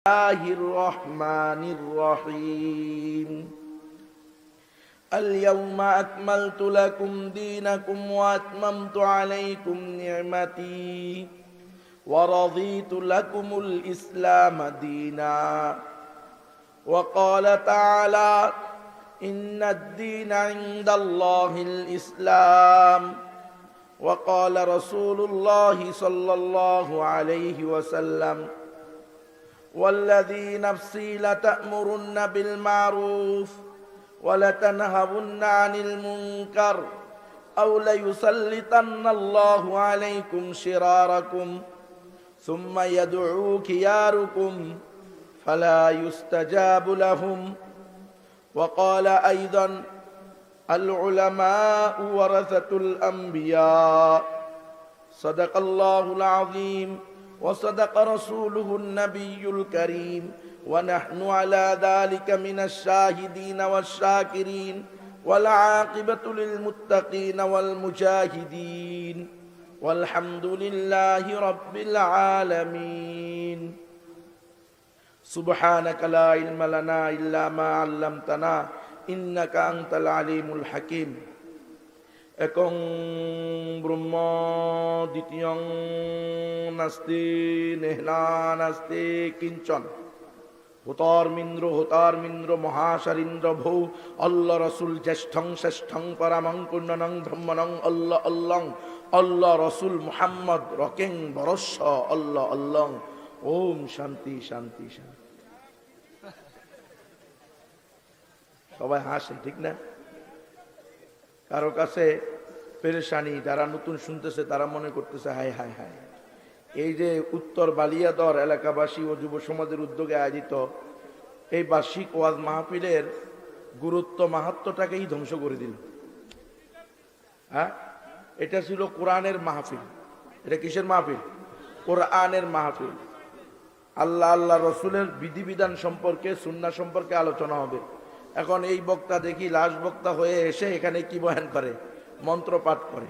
الرحمن الرحيم اليوم أكملت لكم دينكم وأتممت عليكم نعمتي ورضيت لكم الإسلام دينا وقال تعالى إن الدين عند الله الإسلام وقال رسول الله صلى الله عليه وسلم والذي نفسي لتأمرن بالمعروف ولتنهون عن المنكر أو ليسلطن الله عليكم شراركم ثم يدعو خياركم فلا يستجاب لهم وقال أيضا العلماء ورثة الأنبياء صدق الله العظيم وصدق رسوله النبي الكريم ونحن على ذلك من الشاهدين والشاكرين والعاقبة للمتقين والمجاهدين والحمد لله رب العالمين سبحانك لا علم لنا إلا ما علمتنا إنك أنت العليم الحكيم একং ব্রহ্ম দ্বিতীয়ং নাস্তি নেহনা নাস্তি কিঞ্চন হোতার্মিন্দ্র মহাশারিন্দ্র ভৌ অল্ল রসুল জ্যেষ্ঠং শ্রেষ্ঠং পরমং পূর্ণনং ব্রহ্মণং অল্ল অল্লং অল্ল রসুল মুহাম্মদ রকেং বরস্য অল্ল অল্লং ওম শান্তি শান্তি শান্তি। সবাই হাসেন ঠিক না? কারো কাছে পেরেশানি, যারা নতুন শুনতেছে তারা মনে করতেছে হায় হায় হায়, এই যে উত্তর বালিয়াদর এলাকাবাসী ও যুব সমাজের উদ্যোগে আয়োজিত এই বার্ষিক ওয়াজ মাহফিলের গুরুত্ব মাহাত্ম্যটাকেই ধ্বংস করে দিল। হ্যাঁ, এটা ছিল কোরআনের মাহফিল। এটা কিসের মাহফিল? কোরআনের মাহফিল। আল্লাহ আল্লাহ রসুলের বিধিবিধান সম্পর্কে, সুন্নাহ সম্পর্কে আলোচনা হবে। এখন এই বক্তা দেখি লাশ বক্তা হয়ে এসে এখানে কি বয়ান করে? মন্ত্র পাঠ করে।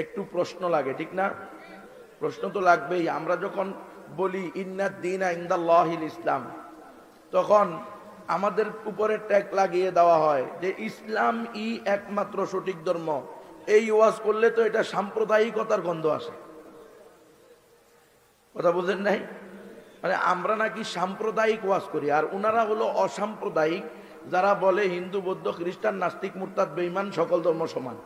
একটু প্রশ্ন লাগে, ঠিক না? প্রশ্ন তো লাগবেই। আমরা যখন বলি ইন্নাদ দীনা ইনদাল্লাহিল ইসলাম, তখন আমাদের উপরে ট্যাগ লাগিয়ে দেওয়া হয় যে ইসলাম একমাত্র সঠিক ধর্ম। এই ওয়াজ করলে তো এটা সাম্প্রদায়িকতার গন্ধ আসে। কথা বুঝেন নাই? মানে আমরা নাকি সাম্প্রদায়িক ওয়াজ করি, আর ওনারা হলো অসাম্প্রদায়িক, যারা বলে হিন্দু বৌদ্ধ খ্রিস্টান নাস্তিক মুরতাদ বেঈমান সকল ধর্ম সমান।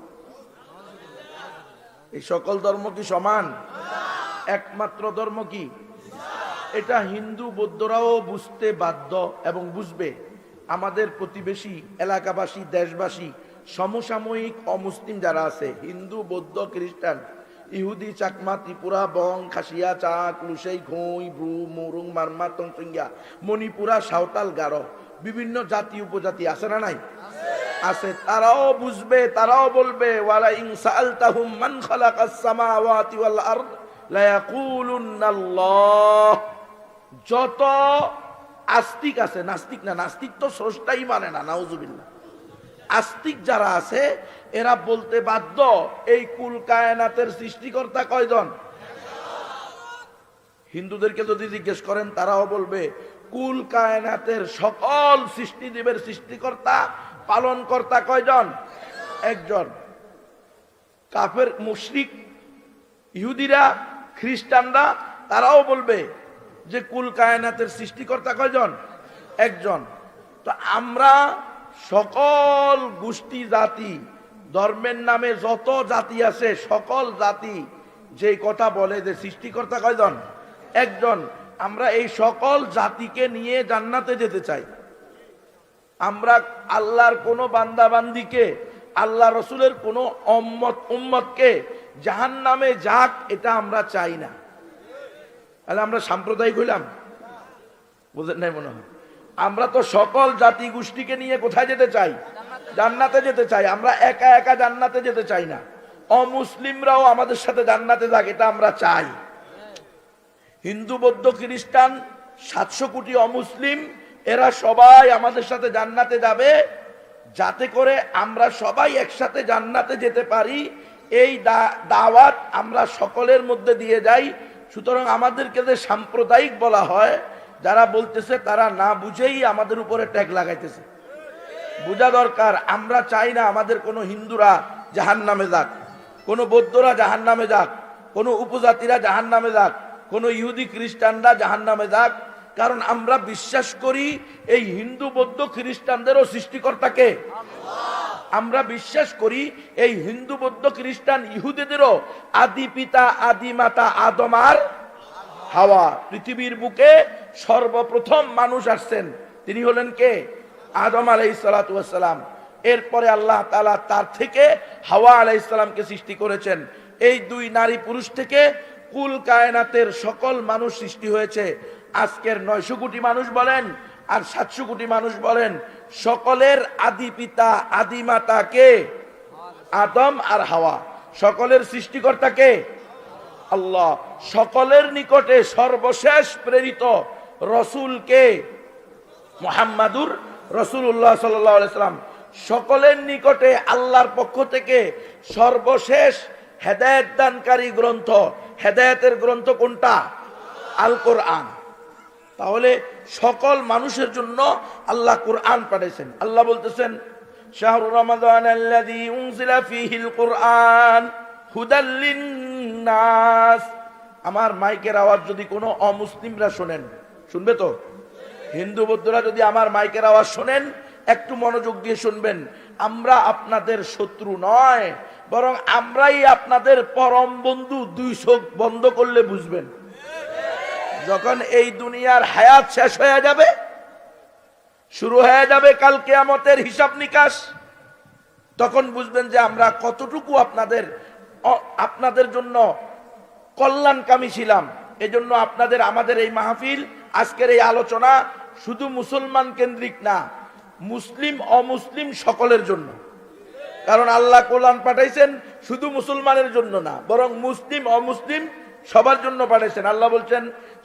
এই সকল ধর্ম কি সমান? একমাত্র ধর্ম কি? এটা হিন্দু বৌদ্ধরাও বুঝতে বাধ্য এবং বুঝবে। আমাদের প্রতিবেশী এলাকাবাসী, দেশবাসী, সমসাময়িক অমুসলিম যারা আছে, হিন্দু বৌদ্ধ খ্রিস্টান, ইহুদি, চাকমা, ত্রিপুরা, বং, খাসিয়া, চাক, লুসাই, ঘই, ব্রু, মুরুং, মারমা, তংসিঙ্গা, মণিপুরা, সাঁওতাল, গারো, বিভিন্ন জাতি উপজাতি আছে না নাই? আছে। তারাও বুঝবে, তারাও বলবে ওয়ালা ইন সাআলতাহুম মান খালাকাস সামাওয়াতি ওয়াল আরদ লা ইয়াকুলুনাল্লাহ। যত আস্তিক আছে, নাস্তিক না, নাস্তিক তো স্রষ্টাই মানে না, নাউজুবিল্লাহ। আস্তিক যারা আছে এরা বলতে বাধ্য এই কুল কায়নাতের সৃষ্টিকর্তা কয়জন? হিন্দুদেরকে যদি জিজ্ঞেস করেন তারাও বলবে কুল কায়নাতের সকল সৃষ্টিজীবের সৃষ্টিকর্তা, পালনকর্তা কয়জন? একজন। কাফের, মুশরিক, ইহুদিরা, খ্রিস্টানরা তারাও বলবে যে কুল কায়নাতের সৃষ্টিকর্তা কয়জন? একজন। তো আমরা সকল গোষ্ঠী, জাতি, ধর্মের নামে যত জাতি আছে, সকল জাতি যে কথা বলে যে সৃষ্টিকর্তা কয়জন? একজন। আমরা এই সকল জাতিকে নিয়ে জান্নাতে যেতে চাই। আমরা আল্লাহর কোন বান্দা বান্দিকে, আল্লাহ রসুলের কোন উম্মতকে জাহান্নামে যাক, এটা আমরা চাই না। তাহলে আমরা সাম্প্রদায়িক হইলাম? বুঝেন নাই মনে হয়। আমরা তো সকল জাতি গোষ্ঠীকে নিয়ে কোথায় যেতে চাই? জান্নাতে যেতে চাই। আমরা একা একা জান্নাতে যেতে চাই না। অমুসলিমরাও আমাদের সাথে জান্নাতে যাক, এটা আমরা চাই। হিন্দু বৌদ্ধ খ্রিস্টান 700 কোটি অমুসলিম, এরা সবাই আমাদের সাথে জান্নাতে যাবে, যাতে করে আমরা সবাই একসাথে জান্নাতে যেতে পারি। এই দাওয়াত আমরা সকলের মধ্যে দিয়ে যাই। সুতরাং আমাদেরকে যে সাম্প্রদায়িক বলা হয়, যারা বলতেছে তারা না বুঝেই আমাদের উপরে ট্যাগ লাগাইতেছে। বোঝা দরকার, আমরা চাই না আমাদের কোনো হিন্দুরা জাহান্নামে যাক, কোনো বৌদ্ধরা জাহান্নামে যাক, কোনো উপজাতিরা জাহান্নামে যাক, কোনো ইহুদি খ্রিস্টানরা জাহান্নামে যাক। কারণ আমরা বিশ্বাস করি এই হিন্দু বৌদ্ধ খ্রিস্টানদেরও সৃষ্টিকর্তাকে। আমরা বিশ্বাস করি এই হিন্দু বৌদ্ধ খ্রিস্টান ইহুদিদেরও আদি পিতা আদি মাতা আদম আর হাওয়া। পৃথিবীর বুকে সর্বপ্রথম মানুষ আসছেন, তিনি হলেন কে? আদম আলাইহিস সালাতু ওয়াস সালাম। এরপরে আল্লাহ তাআলা তার থেকে হাওয়া আলাইহিস সালামকে সৃষ্টি করেছেন। এই দুই নারী পুরুষ থেকে কুল কায়নাতের সকল মানুষ সৃষ্টি হয়েছে। আজকের 900 কোটি মানুষ বলেন আর 700 কোটি মানুষ বলেন, সকলের আদি পিতা আদি মাতা কে? আদম আর হাওয়া। সকলের সৃষ্টিকর্তা কে? আল্লাহ। সকলের নিকটে সর্বশেষ প্রেরিত রসুল কে? মুহাম্মাদুর রাসূলুল্লাহ সাল্লাল্লাহু আলাইহি সাল্লাম। সকলের নিকটে আল্লাহর পক্ষ থেকে সর্বশেষ হেদায়েত দানকারী গ্রন্থ, হেদায়েতের গ্রন্থ কোনটা? আল কোরআন। তাহলে সকল মানুষের জন্য আল্লাহ কোরআন পাঠাইছেন। আল্লাহ বলতেছেন, শাহরু রমাদান আল্লাযী উনজিলা ফীহিল কুরআন হুদাল লিন-নাস। আমার মাইকের আওয়াজ যদি কোনো অমুসলিমরা শোনেন, শুনবে তো? হিন্দু বৌদ্ধরা যদি আমার মাইকের আওয়াজ শোনেন, একটু মনোযোগ দিয়ে শুনবেন। আমরা আপনাদের শত্রু নয়, বরং আমরাই আপনাদের পরম বন্ধু। 2 চোখ বন্ধ করলে বুঝবেন। যখন এই দুনিয়ার হায়াত শেষ হয়ে যাবে, শুরু হয়ে যাবে কাল কিয়ামতের হিসাব নিকাশ, তখন বুঝবেন যে আমরা কতটুকু আপনাদের জন্য কল্যাণকামী ছিলাম। এজন্য আপনাদের আমাদের এই মাহফিল, আজকের এই আলোচনা শুধু মুসলমান কেন্দ্রিক না, মুসলিম অমুসলিম সকলের জন্য। কারণ আল্লাহ কোরআন পাঠাইছেন শুধু মুসলমানের জন্য না, বরং মুসলিম অমুসলিম সবার জন্য পাঠাইছেন। আল্লাহ বলছেন,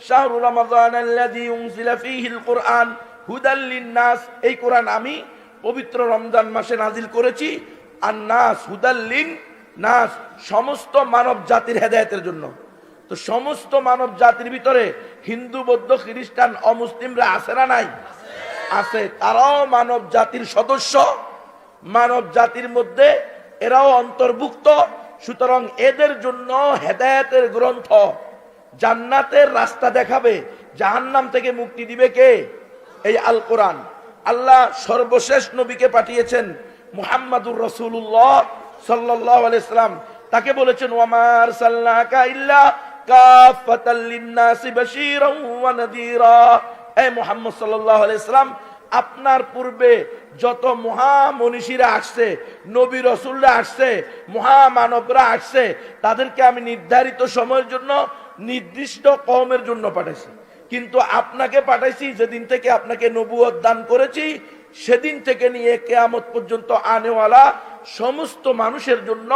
শাহরু রমাদান আল্লাযী উনজিলা ফীহিল কুরআন হুদাল লিন-নাস। এই কোরআন আমি পবিত্র রমজান মাসে নাজিল করেছি। আন-নাস হুদাল লিন-নাস, সমস্ত মানব জাতির হেদায়েতের জন্য। তো সমস্ত মানব জাতির ভিতরে হিন্দু বৌদ্ধ খ্রিস্টান অমুসলিমরা আছে না নাই? আছে। তারাও মানব জাতির সদস্য, মানব জাতির মধ্যে এরাও অন্তর্ভুক্ত। সুতরাং এদের জন্য হেদায়েতের গ্রন্থ, জান্নাতের রাস্তা দেখাবে, জাহান্নাম থেকে মুক্তি দিবে কে? এই আল কোরআন। আল্লাহ সর্বশেষ নবীকে পাঠিয়েছেন মুহাম্মাদুর রাসূলুল্লাহ সাল্লাল্লাহু আলাইহি সাল্লাম। তাকে বলেছেন, ওয়া মা আরসালনাকা ইল্লা কাফাতাল লিন-নাসি বাশীরান ওয়া নাযীরা। এই মুহাম্মদ সাল্লাল্লাহু আলাইহি সাল্লাম, আপনার পূর্বে যত মহামনীষীরা আসছে, নবী রসুলরা আসছে, মহামানবরা আসছে, তাদেরকে আমি নির্ধারিত সময়ের জন্য নির্দিষ্ট কওমের জন্য পাঠাইছি। কিন্তু আপনাকে পাঠাইছি যেদিন থেকে আপনাকে নবুয়ত দান করেছি, সেদিন থেকে নিয়ে কিয়ামত পর্যন্ত আনেওয়ালা সমস্ত মানুষের জন্য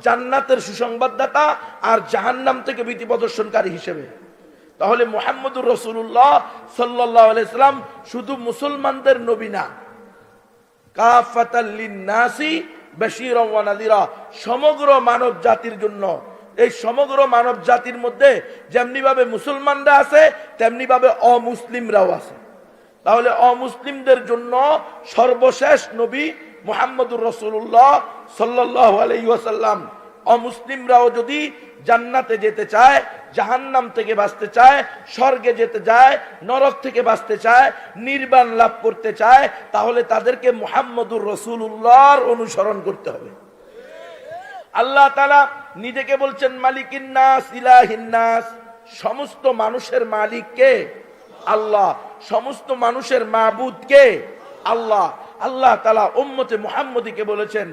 জান্নাতের সুসংবাদদাতা আর জাহান্নাম থেকে ভীতি প্রদর্শনকারী হিসেবে। তাহলে মুহাম্মদুর রাসূলুল্লাহ সাল্লাল্লাহু আলাইহি সাল্লাম শুধু মুসলমানদের নবী না, কাফাতাল লিন-নাসি বাশীরান ওয়া নাযীরা, সমগ্র মানব জাতির জন্য। এই সমগ্র মানব জাতির মধ্যে যেমনি ভাবে মুসলমানরা আছে, তেমনি ভাবে অমুসলিমরাও আছে। তাহলে অমুসলিমদের জন্য সর্বশেষ নবী মুহাম্মদুর রাসূলুল্লাহ সাল্লাল্লাহু আলাইহি ওয়াসাল্লাম। অমুসলিমরাও যদি জান্নাতে যেতে চায়, জাহান্নাম থেকে বাঁচতে চায়, স্বর্গে যেতে চায়, নরক থেকে বাঁচতে চায়, নির্বাণ লাভ করতে চায়, তাহলে তাদেরকে মুহাম্মদুর রাসূলুল্লাহর অনুসরণ করতে হবে। আল্লাহ তাআলা নিজেকে বলছেন মালিকিন নাস ইলাহিন নাস। সমস্ত মানুষের মালিক কে? আল্লাহ। সমস্ত মানুষের মাবুদ কে? আল্লাহ। আল্লাহ তাআলা উম্মতে মুহাম্মদীকে বলেছেন,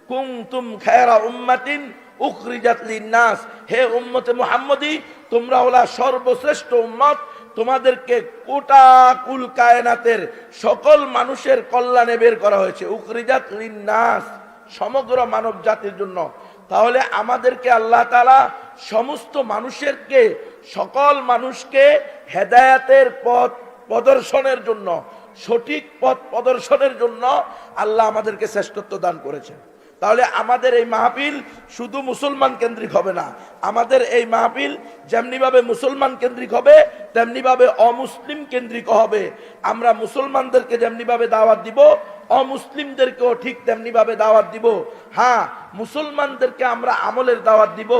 কুনতুম খায়রা উম্মাতিন উখরিজাত লিন-নাস। হে উম্মতে মুহাম্মদী, তোমরা হলা সর্বশ্রেষ্ঠ উম্মত। তোমাদেরকে গোটা কুল কায়নাতের সকল মানুষের কল্যাণে বের করা হয়েছে। উখরিজাত লিন-নাস, সমগ্র মানব জাতির জন্য। তাহলে আমাদেরকে আল্লাহ তাআলা সমস্ত মানুষেরকে, সকল মানুষকে হেদায়েতের পথ প্রদর্শনের জন্য, সঠিক পথ প্রদর্শনের জন্য আল্লাহ আমাদেরকে শ্রেষ্ঠত্ব দান করেছেন। তাহলে আমাদের এই মাহফিল শুধু মুসলমান কেন্দ্রিক হবে না, আমাদের এই মাহফিল যেমনি ভাবে মুসলমান কেন্দ্রিক হবে তেমনি ভাবে অমুসলিম কেন্দ্রিক হবে। আমরা মুসলমানদেরকে যেমনি ভাবে দাওয়াত দিব, অমুসলিমদেরকেও ঠিক তেমনি ভাবে দাওয়াত দিব। হ্যাঁ, মুসলমানদেরকে আমরা আমলের দাওয়াত দিব।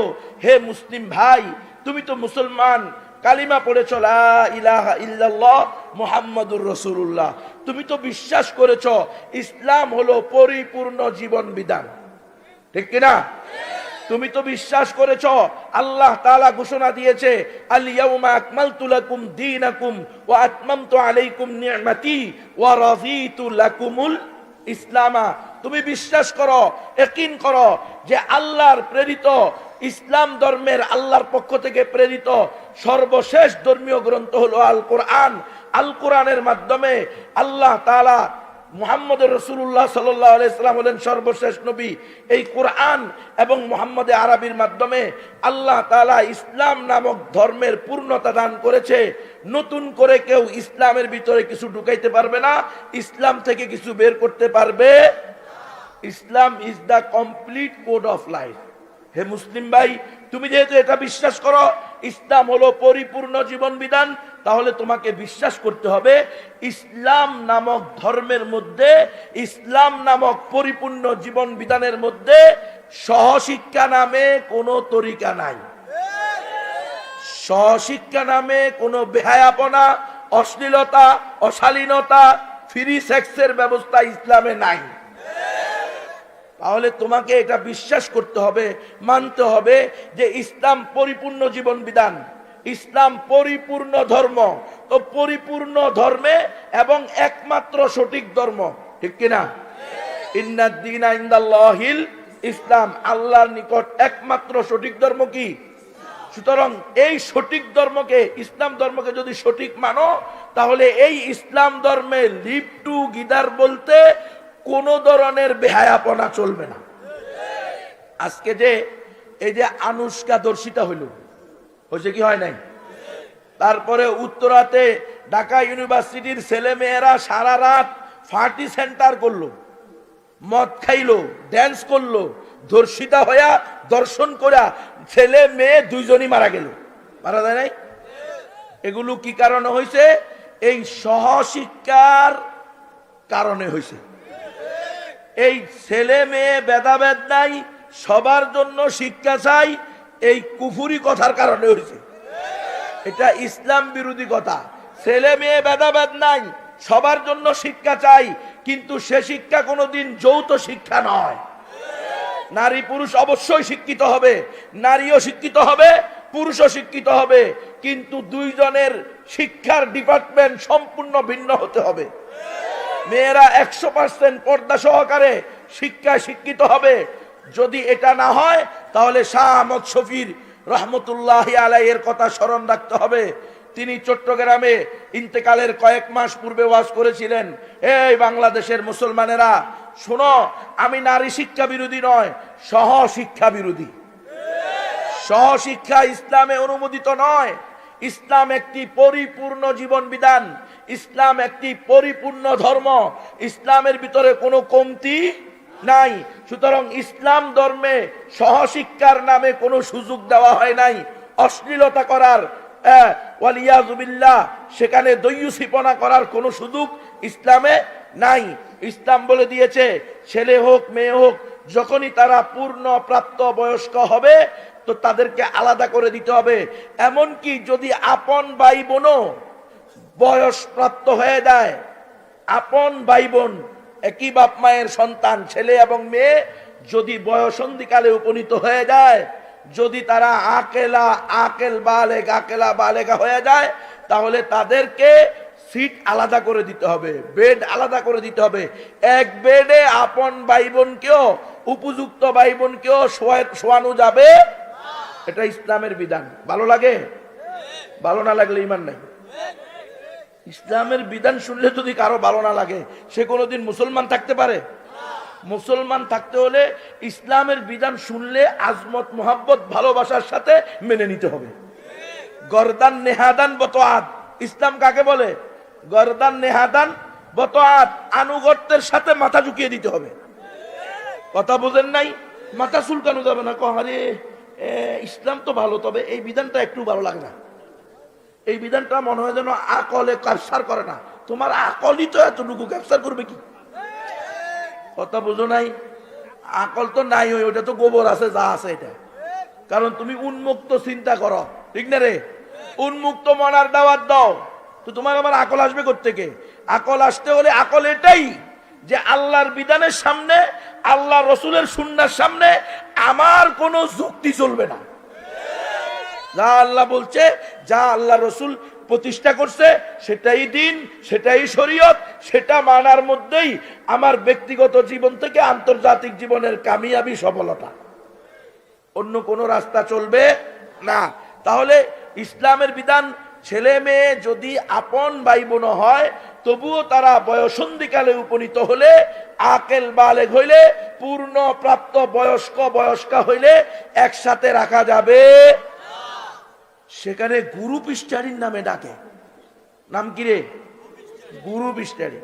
হে মুসলিম ভাই, তুমি তো মুসলমান, কালিমা পড়েছ লা ইলাহা ইল্লাল্লাহ মুহাম্মাদুর রাসূলুল্লাহ, তুমি তো বিশ্বাস করেছ ইসলাম হলো পরিপূর্ণ জীবন বিধান, ঠিক কিনা? তুমি তো বিশ্বাস করেছ আল্লাহ তাআলা ঘোষণা দিয়েছে আল ইয়াউমা আকমালতু লাকুম দীনাকুম ওয়া আতমামতু আলাইকুম নি'মাতি ওয়া রাযীতু লাকুমুল ইসলামা। তুমি বিশ্বাস করো, ইয়াকিন করো যে আল্লাহর প্রেরিত ইসলাম ধর্মের, আল্লাহর পক্ষ থেকে প্রেরিত সর্বশেষ ধর্মীয় গ্রন্থ হলো আল কোরআন। আল কোরআনের মাধ্যমে আল্লাহ তাআলা মুহাম্মদ রাসূলুল্লাহ সাল্লাল্লাহু আলাইহি সাল্লাম হলেন সর্বশেষ নবী। এই কোরআন এবং মুহাম্মদে আরবির মাধ্যমে আল্লাহ তাআলা ইসলাম নামক ধর্মের পূর্ণতা দান করেছে। নতুন করে কেউ ইসলামের ভিতরে কিছু ঢুকাইতে পারবে না, ইসলাম থেকে কিছু বের করতে পারবে। Islam is the complete code of life. হে মুসলিম ভাই, তুমি যেহেতু এটা বিশ্বাস করো ইসলাম হলো পরিপূর্ণ জীবন বিধান, তাহলে তোমাকে বিশ্বাস করতে হবে ইসলাম নামক ধর্মের মধ্যে, ইসলাম নামক পরিপূর্ণ জীবন বিধানের মধ্যে সহশিক্ষা নামে কোনো তরিকা নাই। সহশিক্ষা নামে কোনো বেহায়াপনা, অশ্লীলতা, অশালীনতা, ফ্রি সেক্সের ব্যবস্থা ইসলামে নাই। তাহলে তোমাকে এটা বিশ্বাস করতে হবে, মানতে হবে যে ইসলাম পরিপূর্ণ জীবন বিধান, ইসলাম পরিপূর্ণ ধর্ম। তো পরিপূর্ণ ধর্মে এবং একমাত্র সঠিক ধর্ম, ঠিক কিনা? ইন্নাদ দীনা ইনদাল্লাহিল ইসলাম, আল্লাহর নিকট একমাত্র সঠিক ধর্ম কি? সুতরাং এই সঠিক ধর্মকে, ইসলাম ধর্মকে যদি সঠিক মানো, তাহলে এই ইসলাম ধর্মে লিভ টু গিদার বলতে কোন ধরনের বেহায়াপনা চলবে না। আজকে যে এই যে আনুষ্কা দর্শিতা হইল, হয়েছে কি হয় নাই? তারপরে উত্তরাতে ঢাকা ইউনিভার্সিটির ছেলে মেয়েরা সারা রাত পার্টি সেন্টার করলো, মদ খাইলো, ড্যান্স করলো, ধর্ষিতা হইয়া দর্শন করা ছেলে মেয়ে দুইজনই মারা গেল। মারা যায় নাই? এগুলো কি কারণে হয়েছে? এই সহশিক্ষার কারণে হয়েছে। এই ছেলে মেয়ে ভেদাভেদ নাই, সবার জন্য শিক্ষা চাই, এই কুফুরি কথার কারণে হয়েছে। এটা ইসলাম বিরোধী কথা। ছেলে মেয়ে ভেদাভেদ নাই, সবার জন্য শিক্ষা চাই, কিন্তু সে শিক্ষা কোনোদিন যৌথ শিক্ষা নয়। নারী পুরুষ অবশ্যই শিক্ষিত হবে, নারীও শিক্ষিত হবে, পুরুষও শিক্ষিত হবে, কিন্তু দুইজনের শিক্ষার ডিপার্টমেন্ট সম্পূর্ণ ভিন্ন হতে হবে। মেয়েরা 100% পর্দা সহকারে শিক্ষায় শিক্ষিত হবে। যদি এটা না হয় তাহলে শাহ আহমদ শফির রহমতুল্লাহি আলাইহির কথা স্মরণ রাখতে হবে। তিনি চট্টগ্রামে ইন্তেকালের কয়েক মাস পূর্বে ওয়াজ করেছিলেন, এই বাংলাদেশের মুসলমানেরা শোনো, আমি নারী শিক্ষা বিরোধী নয়, সহশিক্ষা বিরোধী। সহশিক্ষা ইসলামে অনুমোদিত নয়। ইসলাম একটি পরিপূর্ণ জীবন বিধান, ইসলাম একটি পরিপূর্ণ ধর্ম, ইসলামের ভিতরে কোনো কমতি নাই। সুতরাং ইসলাম ধর্মে সহশিক্ষার নামে কোনো সুযোগ দেওয়া হয় নাই অশ্লীলতা করার, ওয়ালিয়াযু বিল্লাহ, সেখানে দৈয়ুসিপনা করার কোনো সুযোগ ইসলামে নাই। ইসলাম বলে দিয়েছে ছেলে হোক মেয়ে হোক, যখনই তারা পূর্ণ প্রাপ্ত বয়স্ক হবে তো তাদেরকে আলাদা করে দিতে হবে। এমনকি যদি আপন ভাই বোনও বয়স প্রাপ্ত হয়ে যায়, আপন ভাই বোন একই বাপ মায়ের সন্তান ছেলে এবং মেয়ে যদি বয়সন্ধিকালে উপনীত হয়ে যায়, যদি তারা আকেল বালেগা হয়ে যায়, তাহলে তাদেরকে সিট আলাদা করে দিতে হবে, বেড আলাদা করে দিতে হবে। এক বেডে আপন ভাই বোনকেও, উপযুক্ত ভাই বোনকেও শোয়ানো যাবে। এটা ইসলামের বিধান। ভালো লাগে? ভালো না লাগলে ঈমান নাই। ইসলামের বিধান শুনলে যদি কারো ভালো না লাগে, সে কোনোদিন মুসলমান থাকতে পারে? মুসলমান থাকতে হলে ইসলামের বিধান শুনলে আজমত, মোহাব্বত, ভালোবাসার সাথে মেনে নিতে হবে। গর্দান নেহাদান বতআত, ইসলাম কাকে বলে? গর্দান নেহাদান বতআত, আনুগত্যের সাথে মাথা ঝুঁকিয়ে দিতে হবে। কথা বোঝেন নাই? মাথা চুলকানো যাবে না, আরে ইসলাম তো ভালো, তবে এই বিধানটা একটু ভালো লাগে না, এই বিধানটা মনে হয় যেন আকলে ক্যাপচার করে না। তোমার আকলই তো এতটুকু, ক্যাপচার করবে কি? কথা বুঝো নাই? আকল তো নাই, ওইটা তো গোবর আছে যা আছে এটা। কারণ তুমি উন্মুক্ত চিন্তা করো, ঠিক না রে? উন্মুক্ত মনার দাওয়াত দাও, তো তোমার আমার আকল আসবে কোত্থেকে? আকল আসতে হলে আকল এটাই যে আল্লাহর বিধানের সামনে, আল্লাহ রসুলের সুন্নাহর সামনে আমার কোনো যুক্তি চলবে না। যা আল্লাহ বলছে, যা আল্লাহ রসুল প্রতিষ্ঠা করছে, সেটাই দিন, সেটাই শরীয়ত, সেটা মানার মধ্যেই আমার ব্যক্তিগত জীবন থেকে আন্তর্জাতিক জীবনের কামিয়াবি সফলতা। অন্য কোনো রাস্তা চলবে না। তাহলে ইসলামের বিধান, ছেলে মেয়ে যদি আপন ভাই বোন হয়, তবুও তারা বয়সন্ধিকালে উপনীত হলে, আকেল বালেগ হইলে, পূর্ণ প্রাপ্ত বয়স্কা হইলে একসাথে রাখা যাবে। সেখানে গ্রুপ স্টাডির নামে ডাকে। নাম কি রে? Group study.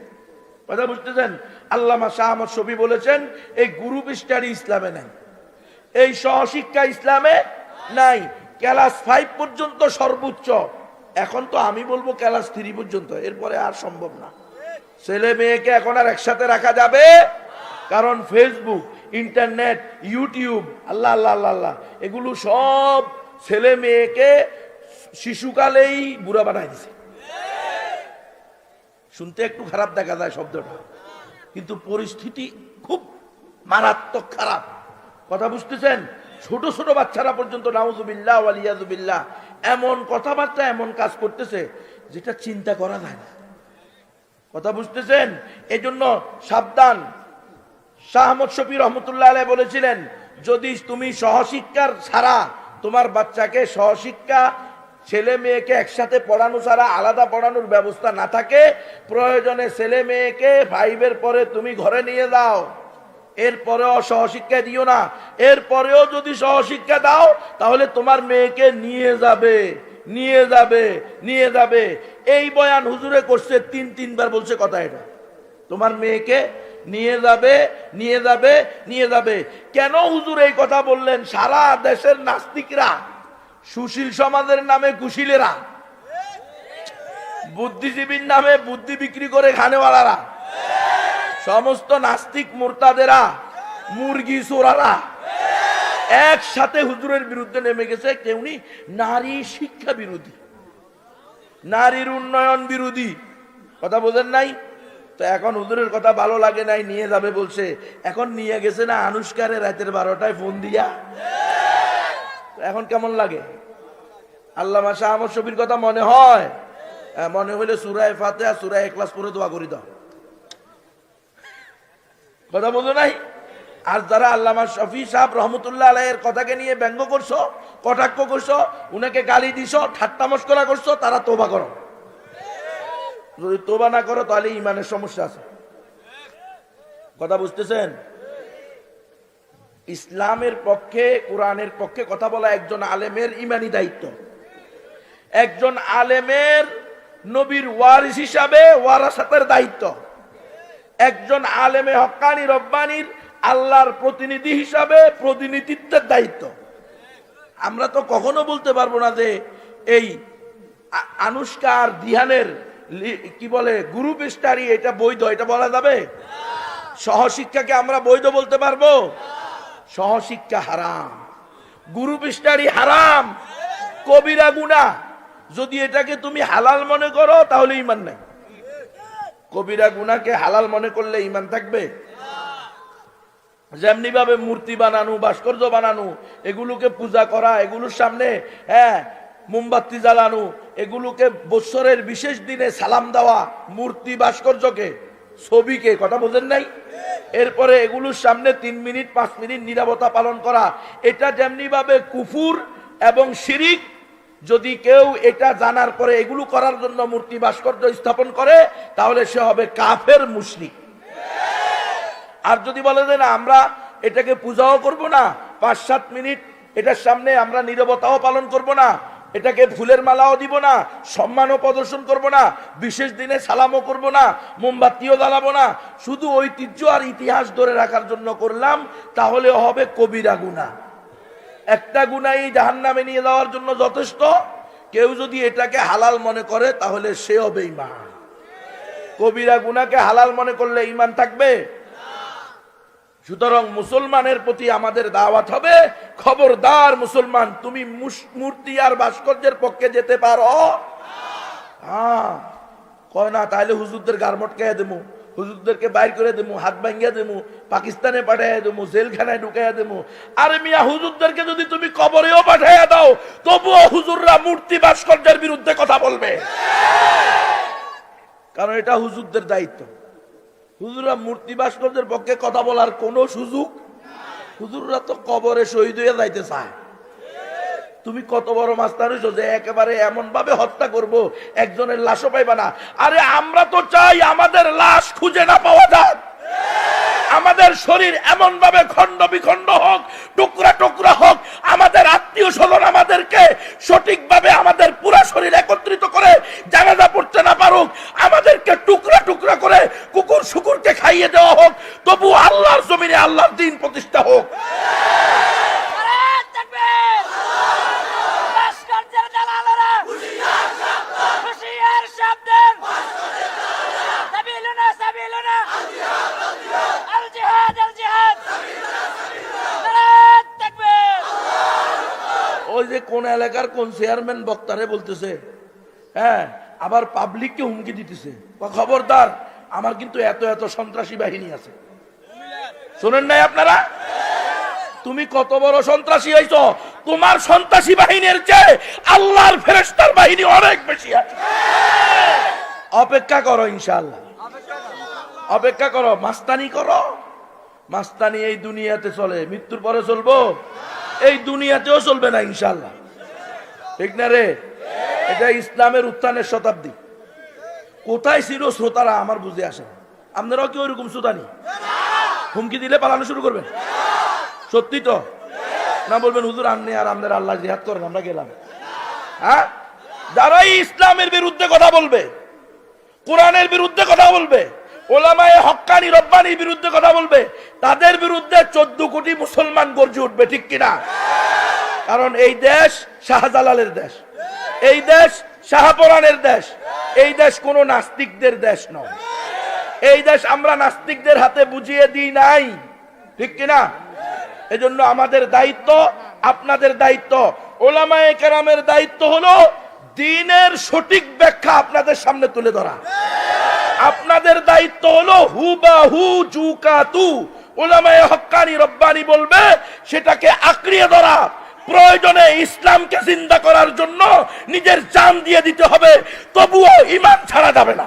কথা বুঝতেছেন? আল্লামা শাহ আহমদ শফী বলেছেন, এই গ্রুপ স্টাডি ইসলামে নাই, এই সহশিক্ষা ইসলামে নাই। ক্লাস 5 পর্যন্ত সর্বোচ্চ, এখন তো আমি বলবো ক্লাস 3 পর্যন্ত, এরপরে আর সম্ভব না। ছেলে মেয়েকে এখন আর একসাথে রাখা যাবে, কারণ ফেসবুক, ইন্টারনেট, ইউটিউব, আল্লাহ আল্লাহ আল্লাহ আল্লাহ, এগুলো সব ছেলে মেয়েকে শিশুকালেই বুড়া বানাই দিছে। শুনতে একটু খারাপ দেখা যায় শব্দটা, কিন্তু পরিস্থিতি খুব মারাত্মক খারাপ। কথা বুঝতেছেন? ছোট ছোট বাচ্চারা পর্যন্ত নাউজুবিল্লাহ ওয়ালিয়াজুবিল্লাহ এমন কথাবার্তা, এমন কাজ করতেছে যেটা চিন্তা করা যায় না। কথা বুঝতেছেন? এজন্য সাবধান। শাহ আহমদ শফী রহমতুল্লাহ আলাইহি বলেছিলেন, যদি তুমি সহশিক্ষার ছাড়া তোমার বাচ্চাকে সহশিক্ষা, ছেলে মেয়েকে একসাথে পড়ানো ছাড়া আলাদা পড়ানোর ব্যবস্থা না থাকে, প্রয়োজনে ছেলে মেয়েকে 5 পরে তুমি ঘরে নিয়ে যাও, এরপরেও সহশিক্ষা দিও না। এরপরেও যদি সহশিক্ষা দাও, তাহলে তোমার মেয়েকে নিয়ে যাবে, নিয়ে যাবে, নিয়ে যাবে। এই বয়ান হুজুরে করছে 3বার বলছে কথা এটা, তোমার মেয়েকে নিয়ে যাবে, নিয়ে যাবে, নিয়ে যাবে। কেন হুজুর এই কথা বললেন? সারা দেশের নাস্তিকরা, সুশীল সমাজের নামে কুশীলেরা, বুদ্ধিজীবীর নামে বুদ্ধি বিক্রি করে খানেওয়ালারা, সমস্ত নাস্তিক মুরতাদেরা, মুরগি চোরারা একসাথে হুজুরের বিরুদ্ধে নেমে গেছে। কেউনি নারী শিক্ষা বিরোধী, নারীর উন্নয়ন বিরোধী। কথা বোঝেন নাই? তো এখন হুজুরের কথা ভালো লাগে নাই, নিয়ে যাবে বলছে। এখন নিয়ে গেছে না আনুষ্কারে রাতের 12টায় ফোন দিয়া, এখন কেমন লাগে? আল্লামা শাহ আহমদ শফীর কথা মনে হয়? মনে হইলে সূরা ফাতিহা, সূরা ইখলাস পড়ে দোয়া করি দাও। কথা বলো নাই? আর যারা আল্লামা শফী সাহেব রহমতুল্লাহ আলাইহির কথাকে নিয়ে ব্যঙ্গ করছো, কটাক্ষ করছো, উনাকে গালি দিছো, ঠাট্টা মশকরা করছো, তারা তওবা করো। যদি তওবা না করো তাহলে ইমানের সমস্যা আছে। কথা বুঝতেছেন? ইসলামের পক্ষে, কোরআনের পক্ষে কথা বলা একজন আলেমের ইমানি দায়িত্ব। একজন আলেমের নবীর ওয়ারিস হিসাবে ওয়ারাসাতের দায়িত্ব। একজন আলেমে হক্কানি রব্বানির আল্লাহর প্রতিনিধি হিসাবে প্রতিনিধিত্বের দায়িত্ব। আমরা তো কখনো বলতে পারবো না যে এই আনুষ্কা আর দিহানের কি বলে গ্রুপ স্টাডি এটা বৈধ, এটা বলা যাবে? সহশিক্ষাকে আমরা বৈধ বলতে পারবো? সহশিক্ষা হারাম, গ্রুপ স্টাডি হারাম, কবিরা গুনাহ। যদি এটাকে তুমি হালাল মনে করো তাহলে ঈমান নাই। কবিরা গুনাহকে হালাল মনে করলে ঈমান থাকবে? যেমনি ভাবে মূর্তি বানানো, ভাস্কর্য বানানো, এগুলোকে পূজা করা, এগুলোর সামনে মোমবাতি জ্বালানো, এগুলোকে বৎসরের বিশেষ দিনে সালাম দেওয়া, মূর্তি ভাস্কর্যকে, ছবিকে, কথা বোঝেন নাই? এরপরে এগুলোর সামনে 3 মিনিট 5 মিনিট নীরবতা পালন করা, এটা যেমনি ভাবে কুফুর এবং শিরিক। যদি কেউ এটা জানার পরে এগুলো করার জন্য মূর্তি ভাস্কর্য স্থাপন করে, তাহলে সে হবে কাফের মুশরিক। আর যদি বলে যে না, আমরা এটাকে পূজাও করব না, 5-7 মিনিট এটার সামনে আমরা নীরবতাও পালন করব না, এটাকে ফুলের মালাও দিব না, সম্মানও প্রদর্শন করব না, বিশেষ দিনে সালামও করব না, মোমবাতিও জ্বালাবো না, শুধু ঐতিহ্য আর ইতিহাস ধরে রাখার জন্য করলাম, তাহলে হবে কবিরা গুনাহ। একটা গুনাহই জাহান্নামে নিয়ে যাওয়ার জন্য যথেষ্ট। কেউ যদি এটাকে হালাল মনে করে তাহলে সেও বেঈমান। কবিরা গুনাহকে হালাল মনে করলে ঈমান থাকবে? সুতরাং মুসলমানের প্রতি আমাদের দাওয়াত হবে, খবরদার মুসলমান, তুমি মূর্তি আর ভাস্কর্যের পক্ষে যেতে পারো? হ্যাঁ, কয় না তাহলে হুজুরদের গারমট খেয়ে দেবো, হুজুরদেরকে বাইর করে দেবো, হাত ভাঙ্গিয়া দেবো, পাকিস্তানে পাঠাইয়া দেবো, জেলখানায় ঢুকাইয়া দেবো। আরে মিয়া, হুজুরদেরকে যদি তুমি কবরেও পাঠাইয়া দাও, তবুও হুজুররা মূর্তি ভাস্কর্যের বিরুদ্ধে কথা বলবে, কারণ এটা হুজুরদের দায়িত্ব। হুজুররা মূর্তি ভাস্কর্যের পক্ষে কথা বলার কোনো সুযোগ, হুজুররা তো কবরে শহীদ হয়ে যাইতে চায়। তুমি কত বড় মাস্টার হইছো যে একেবারে এমন ভাবে হত্যা করব একজনের লাশও পাইবা না? আরে আমরা তো চাই আমাদের লাশ খুঁজে না পাওয়া যাক, আমাদের শরীর এমন ভাবে খণ্ড বিখণ্ড হোক, টুকরা টুকরা হোক, আমাদের আত্মীয় স্বজন আমাদেরকে সঠিকভাবে আমাদের পুরা শরীর একত্রিত করে জানাজা পড়তে না পারুক, আমাদেরকে টুকরা টুকরা করে কুকুর শুকুরকে খাইয়ে দেওয়া হোক, তবু আল্লাহর জমিনে আল্লাহর দ্বীন প্রতিষ্ঠা হোক। ওই যে কোন এলাকার কোন চেয়ারম্যান বক্তারে বলতেছে, হ্যাঁ, আবার পাবলিককে হুমকি দিতেছে, খবরদার আমার কিন্তু এত এত সন্ত্রাসী বাহিনী আছে। শোনেন নাই আপনারা? তুমি কত বড় সন্ত্রাসী হইছো, তোমার সন্ত্রাসী বাহিনীর চেয়ে আল্লাহর ফেরেশতার বাহিনী অনেক বেশি আছে। অপেক্ষা করো, ইনশাআল্লাহ অপেক্ষা করো, মাস্তানি করো। মাস্তানি এই দুনিয়াতে চলে, মৃত্যুর পরে চলবো? এই দুনিয়াতেও চলবে না ইনশাআল্লাহ, ঠিক না রে? এটা ইসলামের উত্থানের শতাব্দী। কোথায় ছিল শ্রোতারা আমার বুঝে আসে। আপনারাও কি ওইরকম শ্রোতানি? হুমকি দিলে পালানো শুরু করবেন? সত্যি তো না? বলবেন হুজুর আপনি আর আমাদের আল্লাহ জিহাদ করেন, আমরা গেলাম। হ্যাঁ, যারাই ইসলামের বিরুদ্ধে কথা বলবে, কোরআনের বিরুদ্ধে কথা বলবে, ওলামায়ে হক্কানি রব্বানির বিরুদ্ধে কথা বলবে, তাদের বিরুদ্ধে 14 কোটি মুসলমান গর্জে উঠবে, ঠিক কিনা? কারণ এই দেশ শাহজালালের দেশ, এই দেশ শাহপরানের দেশ, এই দেশ কোনো নাস্তিকদের দেশ নয়। এই দেশ আমরা নাস্তিকদের হাতে বুঝিয়ে দিই নাই, ঠিক কিনা? এজন্য আমাদের দায়িত্ব, আপনাদের দায়িত্ব, ওলামায়ে কেরামের দায়িত্ব হলো দ্বীনের সঠিক ব্যাখ্যা আপনাদের সামনে তুলে ধরা। আপনাদের দায়িত্ব হলো হুবাহু জুকাতু উলামায়ে হক্কানি রব্বানি বলবে সেটাকে আঁকড়িয়ে ধরা। প্রয়োজনে ইসলামকে জিন্দা করার জন্য নিজের জান দিয়ে দিতে হবে, তবুও ঈমান ছাড়া যাবে না।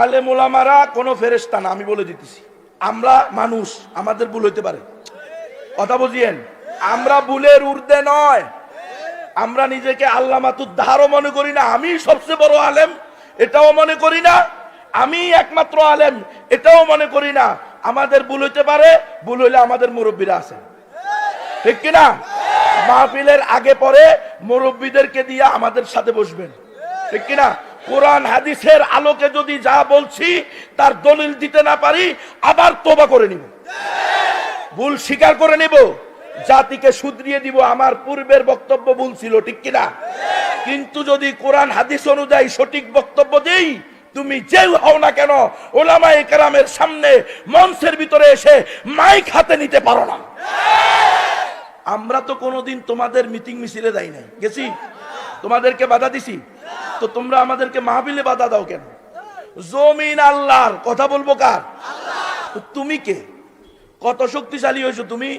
আলেম ওলামারা কোনো ফেরেশতা না, আমি বলে দিতেছি। আমরা মানুষ, আমাদের ভুল হইতে পারে, কথা বুঝিয়েন। আমরা ভুলের ঊর্ধ্বে নয়। আমরা নিজেকে আল্লামাতুদ দাহরও মনে করি না, আমি সবচেয়ে বড় আলেম এটাও মনে করি না, আমি একমাত্র আলেম এটাও মনে করি না। আমাদের ভুল হইতে পারে, ভুল হইলে আমাদের মুরব্বীরা আছে, ঠিক কিনা? মাহফিলের আগে পরে মুরব্বীদেরকে দিয়ে আমাদের সাথে বসবেন, ঠিক কিনা? কোরআন হাদিসের আলোকে যদি যা বলছি তার দলিল দিতে না পারি, আবার তওবা করে নিব, ভুল স্বীকার করে নিব, জাতিকে শুধরিয়ে দিব। আমার পূর্বের বক্তব্য ভুল ছিল, ঠিক কিনা? কিন্তু যদি কোরআন হাদিস অনুযায়ী সঠিক বক্তব্য দেই, তুমি যেই হও না কেন ওলামায়ে কেরামের সামনে মঞ্চের ভিতরে এসে মাইক হাতে নিতে পারো না। আমরা তো কোনোদিন তোমাদের মিটিং মিছিলে যাই নাই, গেছি? তোমাদেরকে বাধা দিছি? তো তোমরা আমাদেরকে মাহফিলে বাধা দাও কেন? জমিন আল্লাহর, কথা বলবো কার? তুমি কে? কত শক্তিশালী হয়েছো তুমি?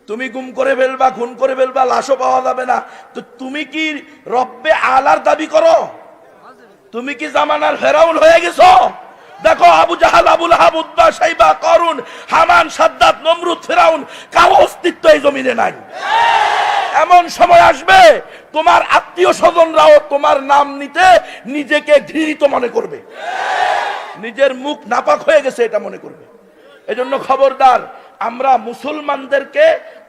তুমি গুম করে ফেলবা, খুন করে ফেলবা, লাশও পাওয়া যাবে না। তো তুমি কি রব্বে আলার দাবি করো? তুমি কি জামানার ফেরাউন হয়ে গেছো? দেখো আবু জাহাল, আবু লাহাব, উতবা, শাইবা, করুন, হামান, সাদ্দাত, নমরুদ, ফেরাউন, কারো অস্তিত্ব এই জমিনে নাই। এমন সময় আসবে তোমার আত্মীয় স্বজনরাও তোমার নাম নিতে নিজেকে ঘৃণিত মনে করবে, নিজের মুখ নাপাক হয়ে গেছে এটা মনে করবে। এজন্য খবরদার, আমরা মুসলমানদেরকে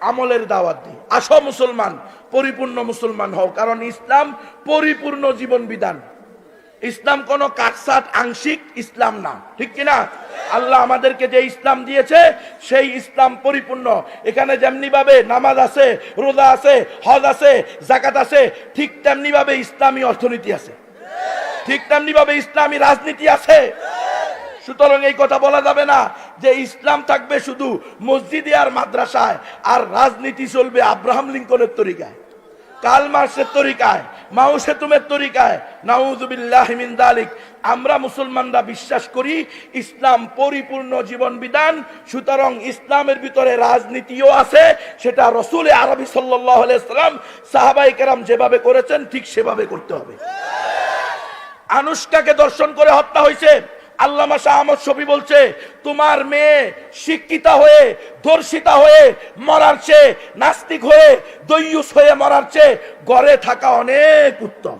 আমলের দাওয়াত দিই, আসো মুসলমান, পরিপূর্ণ মুসলমান হও। কারণ ইসলাম পরিপূর্ণ জীবন বিধান। ইসলাম কোন কাটছাট আংশিক ইসলাম না, ঠিক কিনা? আল্লাহ আমাদেরকে যে ইসলাম দিয়েছে সেই ইসলাম পরিপূর্ণ। এখানে যেমনি ভাবে নামাজ আছে, রোজা আছে, হজ আছে, যাকাত আছে, ঠিক তেমনি ভাবে ইসলামী অর্থনীতি আছে, ঠিক তেমনি ভাবে ইসলামী রাজনীতি আছে। সুতরাং এই কথা বলা যাবে না যে ইসলাম থাকবে শুধু মসজিদে আর মাদ্রাসায়, আর রাজনীতি চলবে আব্রাহাম লিঙ্কনের তরিকায়, কার্ল মার্কসের তরিকায়, মাও সেতুমের তরিকায়। নাউযুবিল্লাহি মিন যালিক। আমরা মুসলমানরা বিশ্বাস করি ইসলাম পরিপূর্ণ জীবন বিধান। সুতরাং ইসলামের ভিতরে রাজনীতিও আছে, সেটা রাসূল আরবি সাল্লাল্লাহু আলাইহি ওয়াসাল্লাম সাহাবায়ে কেরাম যেভাবে করেছেন ঠিক সেভাবে করতে হবে। আনুশকাকে দর্শন করে হত্যা হয়েছে। আল্লামা শাহ আহমদ শফী বলছে, তোমার মেয়ে শিক্ষিতা হয়ে, ধর্ষিতা হয়ে মরার চেয়ে, নাস্তিক হয়ে, দয়ুস হয়ে মরার চেয়ে ঘরে থাকা অনেক উত্তম।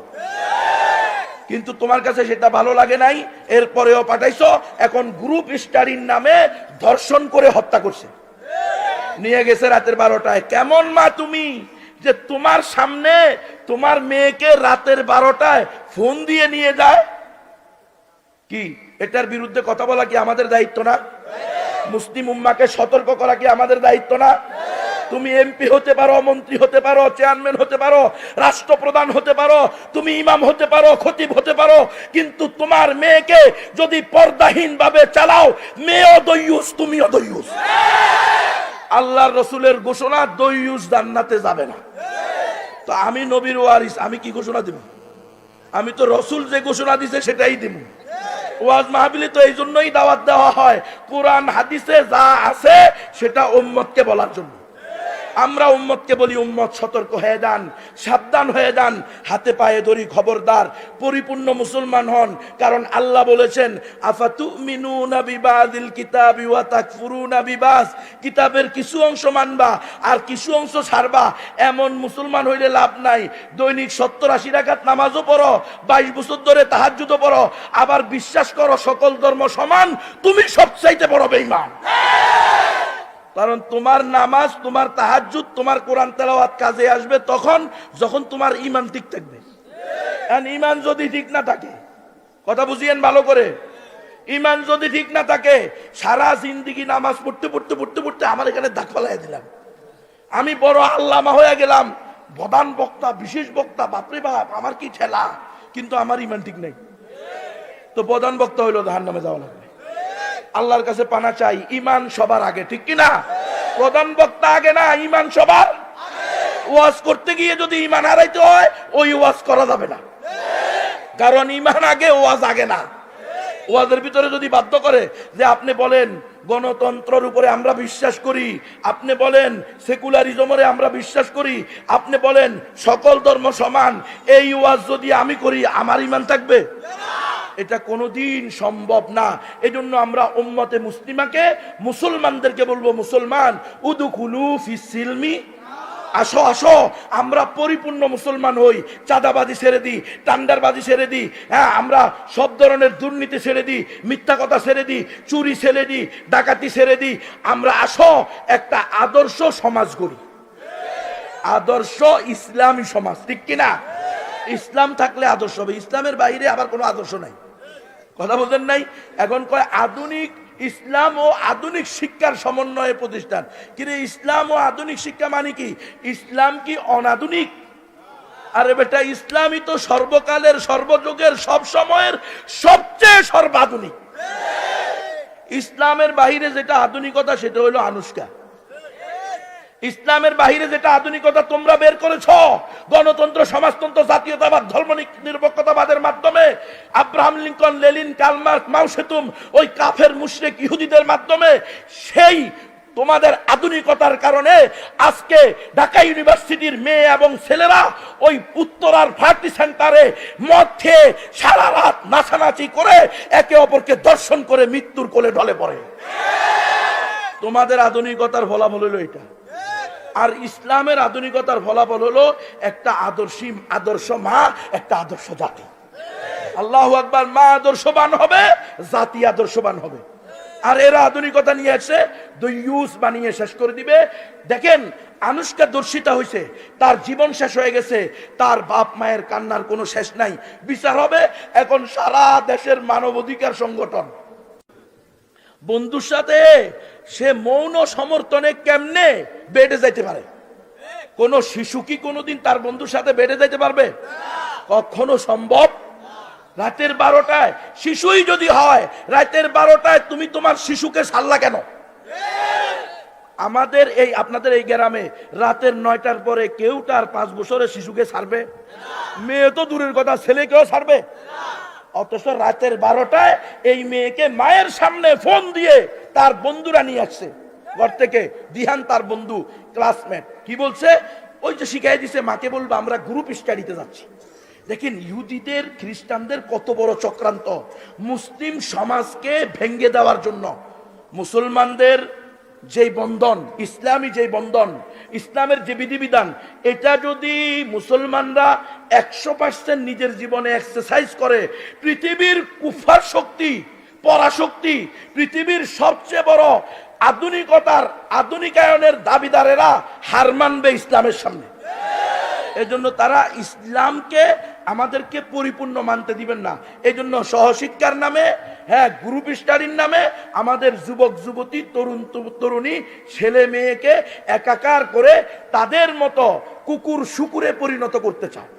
কিন্তু তোমার কাছে সেটা ভালো লাগে নাই, এরপরেও পাঠাইছো। এখন গ্রুপ স্টাডির নামে ধর্ষণ করে হত্যা করছে, নিয়ে গেছে রাতের 12টায়। কেমন মা তুমি যে তোমার সামনে তোমার মেয়েকে রাতের 12টায় ফোন দিয়ে নিয়ে যায়? কি এটার বিরুদ্ধে কথা বলা কি আমাদের দায়িত্ব না? মুসলিম উম্মাকে সতর্ক করা কি আমাদের দায়িত্ব না? তুমি এমপি হতে পারো, মন্ত্রী হতে পারো, চেয়ারম্যান হতে পারো, রাষ্ট্রপ্রধান হতে পারো, তুমি ইমাম হতে পারো, খতিব হতে পারো, কিন্তু তোমার মেয়েকে যদি পর্দাহীন ভাবে চালাও, মেয়েও দয়ুস, তুমিও দয়ুস। আল্লাহর রাসূলের ঘোষণা, দয়ুস জান্নাতে যাবে না। তো আমি নবীর ওয়ারিস, আমি কি ঘোষণা দেব? আমি তো রাসূল যে ঘোষণা দিছে সেটাই দেব। ওয়াজ মাহফিলে তো এই জন্যই দাওয়াত দেওয়া হয়, কোরআন হাদিসে যা আছে সেটা উম্মতকে বলার জন্য। আমরা উম্মতকে বলি, উম্মত সতর্ক হয়ে যান, সাবধান হয়ে যান, হাতে পায়ে ধরি, খবরদার পরিপূর্ণ মুসলমান হন। কারণ আল্লাহ বলেছেন, আফাতুমিনুনা বিবাদিল কিতাবি ওয়া তাকফুরুনা বিবাস, কিতাবের কিছু অংশ মানবা আর কিছু অংশ ছাড়বা। এমন মুসলমান হইলে লাভ নাই। দৈনিক 70-80 রাকাত নামাজও পড়ো, 22 বছর ধরে তাহাজ্জুদও পড়ো, আবার বিশ্বাস করো সকল ধর্ম সমান, তুমি সবচাইতে বড় বেঈমান। কারণ তোমার নামাজ, তোমার তাহাজ্জুদ, তোমার কোরআন তেলাওয়াত কাজে আসবে তখন যখন তোমার ঈমান ঠিক থাকবে। আর ঈমান যদি ঠিক না থাকে, কথা বুঝিয়েন ভালো করে, ঈমান যদি ঠিক না থাকে, সারা জিন্দেগি নামাজ পড়তে পড়তে পড়তে পড়তে আমার এখানে দাগ ফেলাই দিলাম, আমি বড় আল্লামা হয়ে গেলাম, প্রধান বক্তা, বিশেষ বক্তা, বাপরে বাপ আমার কি ঠেলা, কিন্তু আমার ঈমান ঠিক নাই। তো প্রধান বক্তা হইলো জাহান্নামে যাওয়া লাগবে। আল্লাহর কাছে পানা চাই, ঈমান সবার আগে, ঠিক কিনা? প্রধান বক্তা আগে না, ঈমান সবার আগে। ওয়াজ করতে গিয়ে যদি ঈমান হারাইতে হয়, ওই ওয়াজ করা যাবে না, কারণ ঈমান আগে, ওয়াজ আগে না। ওয়াজের ভিতরে যদি বাধ্য করে যে আপনি বলেন গণতন্ত্রের উপরে আমরা বিশ্বাস করি, আপনি বলেন সেকুলারিজমে আমরা বিশ্বাস করি, আপনি বলেন সকল ধর্ম সমান, এই ওয়াজ যদি আমি করি, আমার ঈমান থাকবে? এটা কোনোদিন সম্ভব না। এজন্য আমরা উম্মতে মুসলিমাকে, মুসলমানদেরকে বলবো, মুসলমান উদুখুলু ফিস সিলমি, আসো আসো আমরা পরিপূর্ণ মুসলমান হই, চাঁদাবাজি ছেড়ে দিই, টান্ডারবাজি ছেড়ে দিই, হ্যাঁ আমরা সব ধরনের দুর্নীতি ছেড়ে দিই, মিথ্যা কথা ছেড়ে দিই, চুরি ছেড়ে দিই, ডাকাতি ছেড়ে দিই, আমরা আসো একটা আদর্শ সমাজ গড়ি, আদর্শ ইসলামী সমাজ, ঠিক কিনা? ইসলাম থাকলে আদর্শ হবে, ইসলামের বাইরে আবার কোনো আদর্শ নাই। কথা বলতেন নাই? এখন কয় আধুনিক ইসলাম ও আধুনিক শিক্ষার সমন্বয়ে প্রতিষ্ঠান। কিন্তু ইসলাম ও আধুনিক শিক্ষা মানে কি? ইসলাম কি অনাধুনিক? আরে বেটা, ইসলামই তো সর্বকালের, সর্বযুগের, সব সময়ের সবচেয়ে সর্বাধুনিক। ইসলামের বাহিরে যেটা আধুনিকতা সেটা হলো আনুষ্কা। ইসলামের বাহিরে যেটা আধুনিকতা তোমরা বের করেছ, গণতন্ত্র, সমাজতন্ত্র, জাতীয়তাবাদ, ধর্ম নিরপেক্ষতাবাদের মাধ্যমে, Abraham Lincoln, Lenin, Karl Marx, মাও সেতুম, ওই কাফের মুশরিক ইহুদিদের মাধ্যমে, সেই তোমাদের আধুনিকতার কারণে আজকে ঢাকা ইউনিভার্সিটির মেয়ে এবং ছেলেরা ওই উত্তরার পার্টি সেন্টারে মদ খেয়ে সারা রাত নাচানাচি করে একে অপরকে দর্শন করে মৃত্যুর কোলে ঢলে পড়ে। তোমাদের আধুনিকতার ফলাফল হলো এটা। আর ইসলামের আধুনিকতার ফলাফল হলো একটা আদর্শ মা, একটা আদর্শ জাতি। আল্লাহু আকবার। মা আদর্শবান হবে, জাতি আদর্শবান হবে। আর এরা আধুনিকতা নিয়ে এসে দুইয়ুস বানিয়ে শেষ করে দিবে। দেখেন, আনুষ্কা দর্শিতা হয়েছে, তার জীবন শেষ হয়ে গেছে, তার বাপ মায়ের কান্নার কোনো শেষ নাই, বিচার হবে। এখন সারা দেশের মানবাধিকার সংগঠন বন্ধুর সাথে সে মৌন সমর্থনে কেমনে বেডে যাইতে পারে? কোন শিশু কি কোনোদিন তার বন্ধুর সাথে বেডে যাইতে পারবে? কখনো সম্ভব? রাতের 12টায় শিশুই যদি হয়, রাতের 12টায় তুমি তোমার শিশুকে ছাড়লা কেন? আমাদের এই আপনাদের এই গ্রামে রাতের 9টার পরে কেউ তার 5 বছরের শিশুকে ছাড়বে? মেয়ে তো দূরের কথা, ছেলেকেও ছাড়বে। অথচ রাতের 12টায় এই মেয়েকে মায়ের সামনে ফোন দিয়ে তার বন্ধুরা নিয়ে আসছে ঘর থেকে। দিহান তার বন্ধু, ক্লাসমেট, কি বলছে? ওই যে শিখাই দিছে, মাকে বলবো আমরা গ্রুপ স্টাডিতে যাচ্ছি। দেখেন ইহুদিদের খ্রিস্টানদের কত বড় চক্রান্ত, মুসলিম সমাজকে ভেঙ্গে দেওয়ার জন্য। মুসলমানদের যে বন্ধন, ইসলামী যে বন্ধন, ইসলামের যে বিধিবিধান, এটা যদি মুসলমানরা 100% নিজের জীবনে এক্সারসাইজ করে, পৃথিবীর কুফার শক্তি, পরাশক্তি, পৃথিবীর সবচেয়ে বড় আধুনিকায়নের দাবিদারেরা হার মানবে ইসলামের সামনে। এজন্য তারা ইসলামকে আমাদেরকে পরিপূর্ণ মানতে দিবেন না। এজন্য সহশিক্ষার নামে, হ্যাঁ, গ্রুপ স্টাডির নামে আমাদের যুবক যুবতী, তরুণ তরুণী, ছেলে মেয়েকে একাকার করে তাদের মতো কুকুর শুকুরে পরিণত করতে চায়।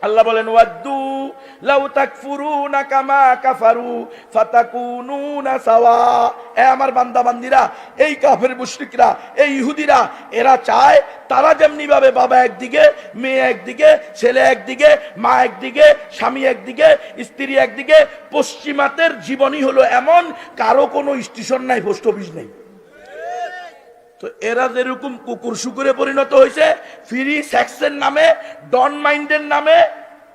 আল্লাহ বলেন, ওয়াদ্দু লাউ তাকফুরুনা কামা কাফারু ফাতাকুনুনা সাওয়া। এ আমার বান্দা বান্দিরা, এই কাফের মুশরিকরা, এই ইহুদিরা, এরা চায় তারা যেমনি ভাবে বাবা একদিকে, মেয়ে একদিকে, ছেলে একদিকে, মা একদিকে, স্বামী একদিকে, স্ত্রী একদিকে। পশ্চিমাতের জীবনই হলো এমন, কারো কোনো স্টেশন নাই, পোস্ট অফিস নেই। তো এরা যেরকম কুকুর শুকুরে পরিণত হয়েছে, ফ্রি সেক্সের নামে, ডন মাইন্ডের নামে,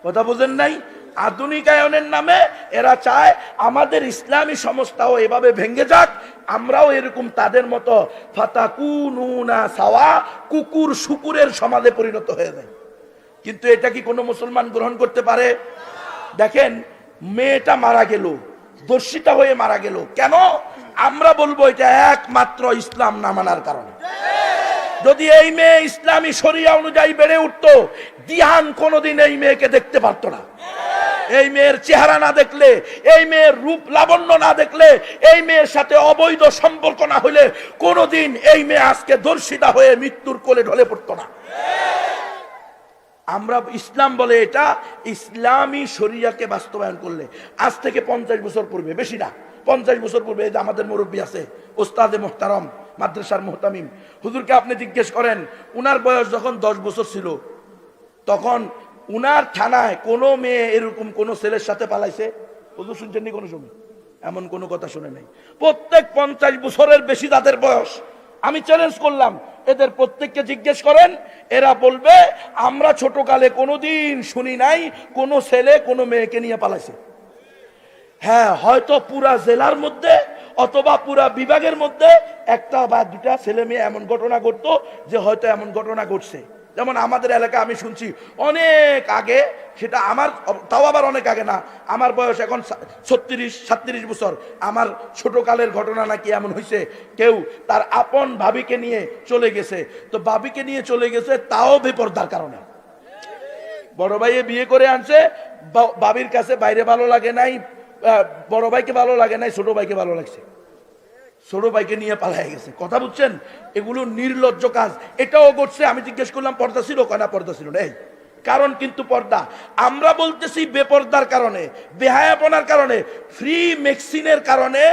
কথা বোঝেন নাই, আধুনিকায়নের নামে এরা চায় আমাদের ইসলামী সমাজটাও এভাবে ভেঙে যাক, আমরাও এরকম তাদের মতো ফাতাকুনুনা সাওয়া, কুকুর শুকুরের সমাজে পরিণত হয়ে যায়। কিন্তু এটা কি কোনো মুসলমান গ্রহণ করতে পারে? দেখেন, মেয়েটা মারা গেল, দর্শিতা হয়ে মারা গেল কেন? আমরা বলবো এটা একমাত্র ইসলাম না মানার কারণে। যদি এই মেয়ে ইসলামী শরিয়া অনুযায়ী বেড়ে উঠতো, দিহান কোনোদিন এই মেয়েকে দেখতে পারতো না। এই মেয়ের চেহারা না দেখলে, এই মেয়ের রূপ লাবণ্য না দেখলে, এই মেয়ের সাথে অবৈধ সম্পর্ক না হলে কোনোদিন এই মেয়ে আজকে দর্শিতা হয়ে মৃত্যুর কোলে ঢলে পড়তো না। আমরা ইসলাম বলে এটা ইসলামী শরিয়াকে বাস্তবায়ন করলে আজ থেকে 50 বছর পূর্বে, বেশি না, 50 বছর পূর্বে যে আমাদের মুরব্বী আছে, ওস্তাদে মোহতারম, মাদ্রাসার মোহতামিম হুজুরকে আপনি জিজ্ঞেস করেন, উনার বয়স যখন 10 বছর ছিল, তখন উনার থানায় কোনো মেয়ে এরকম কোন ছেলের সাথে পালাইছে? হুজুর শুনছেন নি কোনো সময়? এমন কোনো কথা শুনে নাই। প্রত্যেক 50 বছরের বেশি যাদের বয়স, আমি চ্যালেঞ্জ করলাম, এদের প্রত্যেককে জিজ্ঞেস করেন, এরা বলবে আমরা ছোটকালে কোনোদিন শুনি নাই কোন ছেলে কোন মেয়েকে নিয়ে পালাইছে। হ্যাঁ, হয়তো পুরা জেলার মধ্যে অথবা পুরা বিভাগের মধ্যে একটা বা দুটা ছেলে মেয়ে এমন ঘটনা ঘটতো যে হয়তো এমন ঘটনা ঘটছে। যেমন আমাদের এলাকা আমি শুনছি অনেক আগে, সেটা আমার, তাও আবার অনেক আগে না, আমার বয়স এখন 36-37 বছর, আমার ছোটকালের ঘটনা নাকি এমন হয়েছে, কেউ তার আপন ভাবিকে নিয়ে চলে গেছে। তো ভাবিকে নিয়ে চলে গেছে তাও বেপরদার কারণে। বড় ভাইয়ে বিয়ে করে আনছে, ভাবির কাছে বাইরে ভালো লাগে নাই, বড় ভাইকে ভালো লাগে নাই, ছোট ভাইকে ভালো লাগছে, ছোট ভাইকে নিয়ে পালাই গেছে। কথা বুঝছেন? এগুলো নির্লজ্জ কাজ। এটাও ঘটছে। আমি জিজ্ঞেস করলাম পর্দা ছিল, কয়না পর্দা ছিল না, কারণ কিন্তু পর্দা। আমরা বলতেছি বেপর্দার কারণে, বেহায়াপনার কারণে, ফ্রি মেক্সিনের কারণে,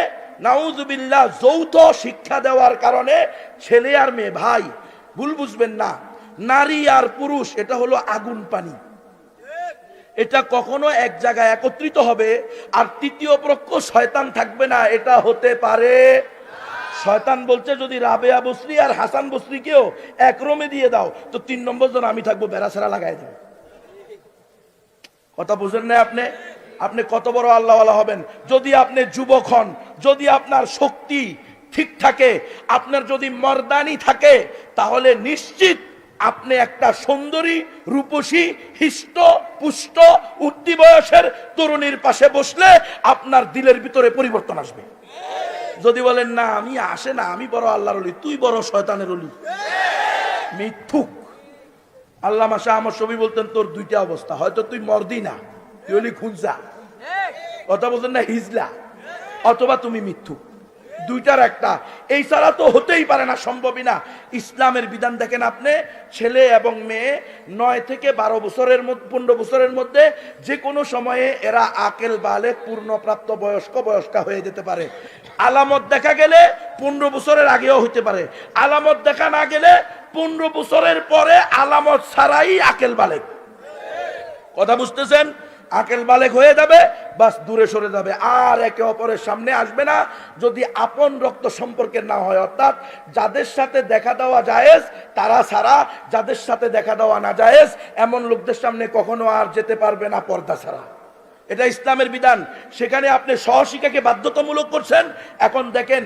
নাউজুবিল্লাহ, যৌথ শিক্ষা দেওয়ার কারণে ছেলে আর মেয়ে, ভাই ভুল বুঝবেন না, নারী আর পুরুষ এটা হলো আগুন পানি। এটা কখনো এক জায়গায় একত্রিত হবে আর তৃতীয় পক্ষ শয়তান থাকবে না, এটা হতে পারে। শয়তান বলছে যদি রাবেয়া বসরি আর হাসান বসরিকেও এক রুমে দিয়ে দাও তো 3 নম্বর জন আমি থাকবো, বেড়াছেড়া লাগাই দেব। কথা বুঝেন না আপনি? আপনি কত বড় আল্লাহওয়ালা হবেন যদি আপনি যুবক হন, যদি আপনার শক্তি ঠিক থাকে, আপনার যদি মর্দানি থাকে, তাহলে নিশ্চিত আপনি একটা সুন্দরী, রূপসী, হিষ্ট পুষ্ট উঠতি বয়সের তরুণীর পাশে বসলে আপনার দিলের ভিতরে পরিবর্তন আসবে। যদি বলেন না আমি আসে না, আমি বড় আল্লাহর ওলি, তুই বড় শয়তানের ওলি, মিথ্যুক। আল্লামা শাহ আহমদ শফী বলতেন তোর দুইটা অবস্থা, হয়তো তুই মর্দি না, তুই হলি খুঁজা, কথা বলতেন না হিজলা, অথবা তুমি মিথ্যুক, দুইটার একটা। এই ছাড়া তো হতেই পারে না, সম্ভবই না। ইসলামের বিধান দেখেন আপনি, ছেলে এবং মেয়ে 9 থেকে 12 বছরের মধ্যে, 15 বছরের মধ্যে যে কোনো সময়ে এরা আকেল বালেগ পূর্ণপ্রাপ্ত বয়স্কা হয়ে যেতে পারে। আলামত দেখা গেলে 15 বছরের আগেও হইতে পারে, আলামত দেখা না গেলে 15 বছরের পরে আলামত ছাড়াই আকেল বালেগ। কথা বুঝতেছেন? আকেল বালেগ হয়ে যাবে, বাস দূরে সরে যাবে, আর একে অপরের সামনে আসবে না, যদি আপন রক্ত সম্পর্কের না হয়। অর্থাৎ যাদের সাথে দেখা দেওয়া জায়েজ তারা ছাড়া, যাদের সাথে দেখা দেওয়া না জায়েজ এমন লোকদের সামনে কখনো আর যেতে পারবে না পর্দা ছাড়া। এটা ইসলামের বিধান। সেখানে আপনি সহশিক্ষাকে বাধ্যতামূলক করছেন। এখন দেখেন,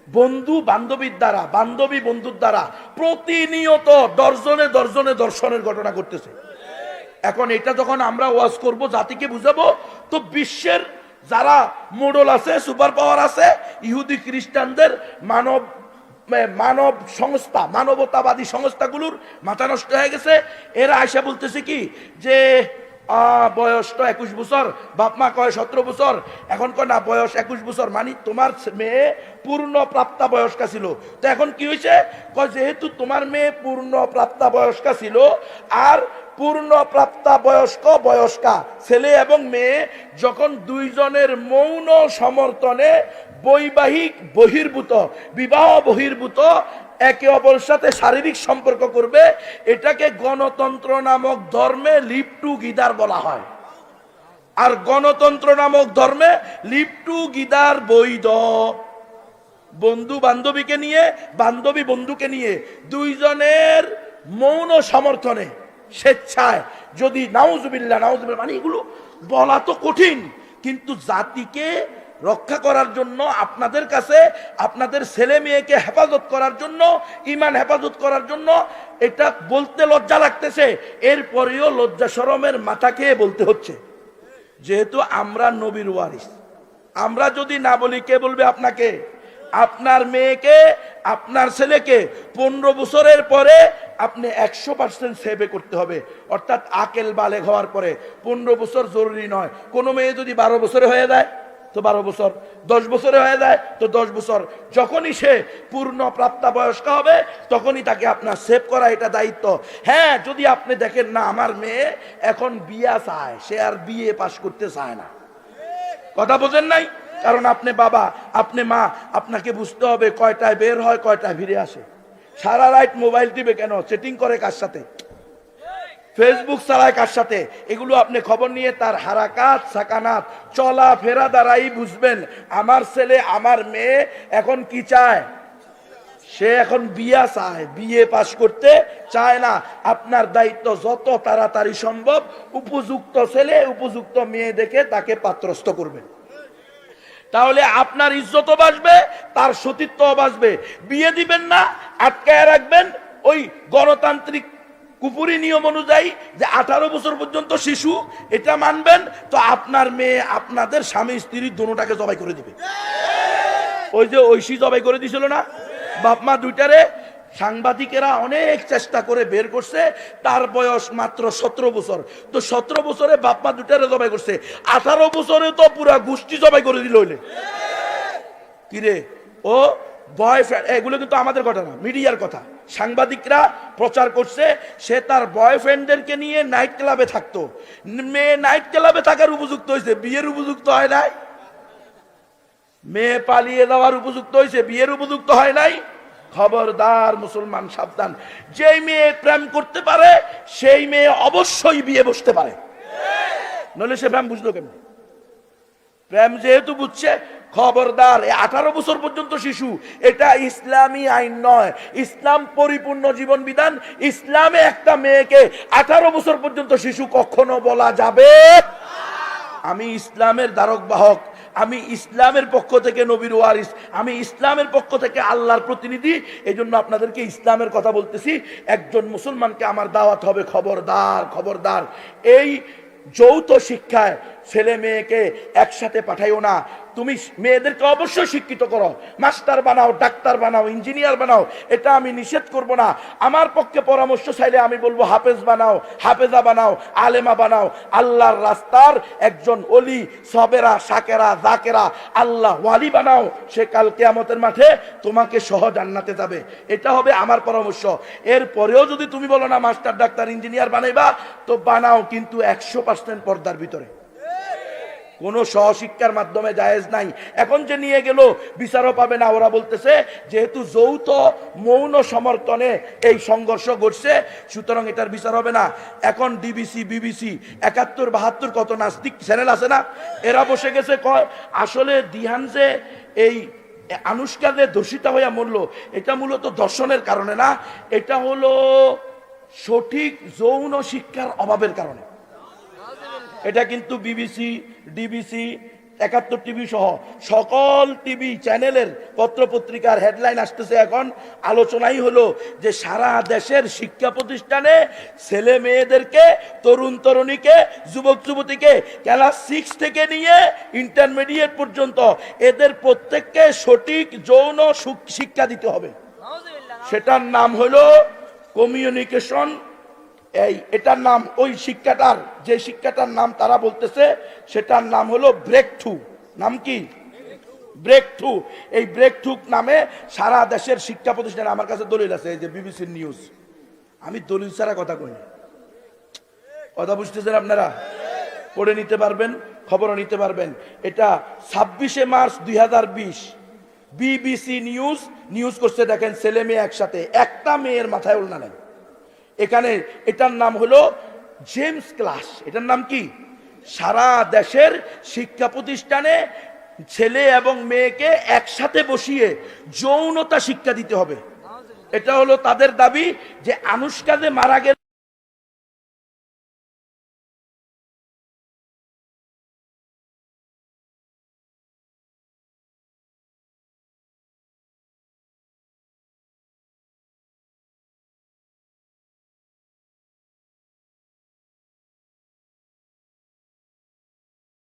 বন্ধু বান্ধবীর দ্বারা, বান্ধবী বন্ধুর দ্বারা প্রতিনিয়ত দর্জনে দর্জনে দর্শনের ঘটনা ঘটতেছে। এখন এটা যখন আমরা ওয়াজ করব, জাতিকে বুঝাবো, তো বিশ্বের যারা মডেল আছে, সুপার পাওয়ার আছে, ইহুদি খ্রিস্টানদের মানব সংস্থা, মানবতাবাদী সংস্থাগুলোর মাথা নষ্ট হয়ে গেছে। এরা আয়সা বলতেছে কি যে বয়স তো 21 বছর, বাপ মা কয় 17 বছর, এখন কয় না বয়স 21 বছর, মানে তোমার মেয়ে পূর্ণ প্রাপ্তা বয়স্কা ছিল। তো এখন কি হয়েছে, কয় যেহেতু তোমার মেয়ে পূর্ণ প্রাপ্তা বয়স্কা ছিল, আর পূর্ণ প্রাপ্তা বয়স্কা ছেলে এবং মেয়ে যখন দুইজনের মৌন সমর্থনে বৈবাহিক বহির্ভূত, বিবাহ বহির্ভূত একে অপরের সাথে শারীরিক সম্পর্ক করবে, এটাকে গণতন্ত্র নামক ধর্মে লিভ টুগেদার বলা হয়। আর গণতন্ত্র নামক ধর্মে লিভ টুগেদার বৈধ। বন্ধু বান্ধবীকে নিয়ে, বান্ধবী বন্ধুকে নিয়ে দুইজনের মৌন সমর্থনে, স্বেচ্ছায়, যদি নাউজুবিল্লাহ, মানে এগুলো বলা তো কঠিন, কিন্তু জাতিকে রক্ষা করার জন্য, আপনাদের কাছে আপনাদের ছেলে মেয়েকে হেফাজত করার জন্য, ঈমান হেফাজত করার জন্য, এটা বলতে লজ্জা লাগতেছে, এরপরেও লজ্জা শরমের মাথা খেয়ে বলতে হচ্ছে। যেহেতু আমরা নবীর ওয়ারিস, আমরা যদি না বলি কে বলবে আপনাকে? আপনার মেয়েকে, আপনার ছেলেকে 15 বছরের পরে আপনি 100% সেভে করতে হবে, অর্থাৎ আকেল বালেগ হওয়ার পরে। 15 বছর জরুরি নয়। কোনো মেয়ে যদি 12 বছরে হয়ে যায় তো 12 বছর, 10 বছরে হয়ে যায় তো 10 বছর, যখনই সে পূর্ণ প্রাপ্তা বয়স্ক হবে তখনই তাকে আপনার সেভ করা, এটা দায়িত্ব। হ্যাঁ, যদি আপনি দেখেন না আমার মেয়ে এখন বিয়া চায়, সে আর বিয়ে পাশ করতে চায় না, কথা বোঝেন নাই? কারণ আপনি বাবা, আপনি মা, আপনাকে বুঝতে হবে কয়টায় বের হয়, কয়টায় ফিরে আসে। সারা রাত মোবাইল টিপে কেন? চেটিং করে কার সাথে? ফেসবুক চালায় কার সাথে? এগুলো আপনি খবর নিয়ে তার হারাকাত সাকানাত, চলা ফেরা দ্বারাই বুঝবেন আমার ছেলে, আমার মেয়ে এখন কি চায়। সে এখন বিয়া চায়, বিয়ে পাশ করতে চায় না। আপনার দায়িত্ব যত তাড়াতাড়ি সম্ভব উপযুক্ত ছেলে, উপযুক্ত মেয়ে দেখে তাকে পাত্রস্থ করবেন। তাহলে আপনার ইজ্জতও বাঁচবে, তার সতীত্বও বাঁচবে। বিয়ে দিবেন না, আটকায় রাখবেন ওই গণতান্ত্রিক কুপুরি নিয়ম অনুযায়ী যে 18 বছর পর্যন্ত শিশু, এটা মানবেন তো আপনার মেয়ে আপনাদের স্বামী স্ত্রী দুটোটাকে জবাই করে দিবে। ওই যে ঐশী জবাই করে দিছিল না বাপ মা দুইটারে, সাংবাদিকেরা অনেক চেষ্টা করে বের করছে, তার বয়স মাত্র 17 বছর। তো 17 বছরে বাপ মা দুটারে জবাই করছে, 18 বছরে তো পুরা গোষ্ঠী জবাই করে দিল। হইলে কিরে ও বয়ফ্রেন্ড, এগুলো কিন্তু আমাদের ঘটনা, মিডিয়ার কথা। সাংবাদিকরা প্রচার করছে সে তার বয়ফ্রেন্ডদেরকে নিয়ে নাইট ক্লাবে থাকতো। মেয়ে নাইট ক্লাবে থাকার উপযুক্ত হয়েছে, বিয়ের উপযুক্ত হয় নাই। মেয়ে পালিয়ে যাওয়ার উপযুক্ত হয়েছে, বিয়ের উপযুক্ত হয় নাই। খবরদার মুসলমান, সাবধান। যেই মেয়ে প্রেম করতে পারে সেই মেয়ে অবশ্যই বিয়ে বসতে পারে, নইলে সে প্রেম বুঝলো কেমন? প্রেম যেহেতু বুঝছে, খবরদার। 18 বছর পর্যন্ত শিশু, এটা ইসলামী আইন নয়, ইসলাম পরিপূর্ণ জীবন বিধান। ইসলামে একটা মেয়েকে 18 বছর পর্যন্ত শিশু কখনো বলা যাবে আমি ইসলামের ধারক বাহক, আমি ইসলামের পক্ষ থেকে নবীর ওয়ারিস, আমি ইসলামের পক্ষ থেকে আল্লাহর প্রতিনিধি। এই জন্য আপনাদেরকে ইসলামের কথা বলতেছি। একজন মুসলমানকে আমার দাওয়াত হবে, খবরদার খবরদার, এই যৌথ শিক্ষায় ছেলে মেয়েকে একসাথে পাঠাইও না। তুমি মেয়েদেরকে অবশ্যই শিক্ষিত করো, মাস্টার বানাও, ডাক্তার বানাও, ইঞ্জিনিয়ার বানাও, এটা আমি নিষেধ করব না। আমার পক্ষে পরামর্শ চাইলে আমি বলবো হাফেজ বানাও, হাফেজা বানাও, আলেমা বানাও, আল্লাহর রাস্তার একজন ওলি, সবেরা, শাকেরা, জাকেরা, আল্লাহ ওয়ালি বানাও। সে কাল কিয়ামতের মাঠে তোমাকে সহ জান্নাতে যাবে। এটা হবে আমার পরামর্শ। এরপরেও যদি তুমি বলো না মাস্টার, ডাক্তার, ইঞ্জিনিয়ার বানাইবা, তো বানাও, কিন্তু 100% পর্দার ভিতরে, কোনো সহশিক্ষার মাধ্যমে জায়েজ নাই। এখন যে নিয়ে গেল বিচারও পাবে না। ওরা বলতেছে যেহেতু যৌথ মৌন সমর্থনে এই সংঘর্ষ ঘটছে, সুতরাং এটার বিচার হবে না। এখন ডিবিসি, বিবিসি, 71, 72 কত নাস্তিক চ্যানেল আছে না, এরা বসে গেছে কয় আসলে দিহান যে এই আনুষ্কা যে দোষিতা হইয়া মরল, এটা মূলত দর্শনের কারণে না, এটা হলো সঠিক যৌন শিক্ষার অভাবের কারণে। এটা কিন্তু বিবিসি, ডিবিসি, 71 টিভি সহ সকল টিভি চ্যানেলের পত্রপত্রিকার হেডলাইন আসতেছে। এখন আলোচনাই হলো যে সারা দেশের শিক্ষা প্রতিষ্ঠানে ছেলে মেয়েদেরকে, তরুণ তরুণীকে, যুবক যুবতীকে ক্লাস 6 থেকে নিয়ে ইন্টারমিডিয়েট পর্যন্ত এদের প্রত্যেককে সঠিক যৌন শিক্ষা দিতে হবে। সেটার নাম হলো কমিউনিকেশন। এটার নাম, ওই শিক্ষাটার, যে শিক্ষাটার নাম তারা বলতেছে সেটার নাম হলো ব্রেক থ্রু। নাম কি? Breakthrough. এই ব্রেক থ্রু নামে সারা দেশের শিক্ষা প্রতিষ্ঠানে, আমার কাছে দলিল আছে, এই যে বিবিসির নিউজ, আমি দলিল ছাড়া কথা কই না। কথা বুঝতেছেন আপনারা? পড়ে নিতে পারবেন, খবরও নিতে পারবেন। এটা 26 মার্চ 2020 বিবিসি নিউজ করছে। দেখেন, ছেলে মেয়ে একসাথে, একটা মেয়ের মাথায় ওড়না নেই। এখানে এটার নাম হলো জেমস ক্লাস। এটার নাম কি? সারা দেশের শিক্ষা প্রতিষ্ঠানে ছেলে এবং মেয়েকে একসাথে বসিয়ে যৌনতা শিক্ষা দিতে হবে। এটা হলো তাদের দাবি, যে আনুষ্কা যে মারা গেল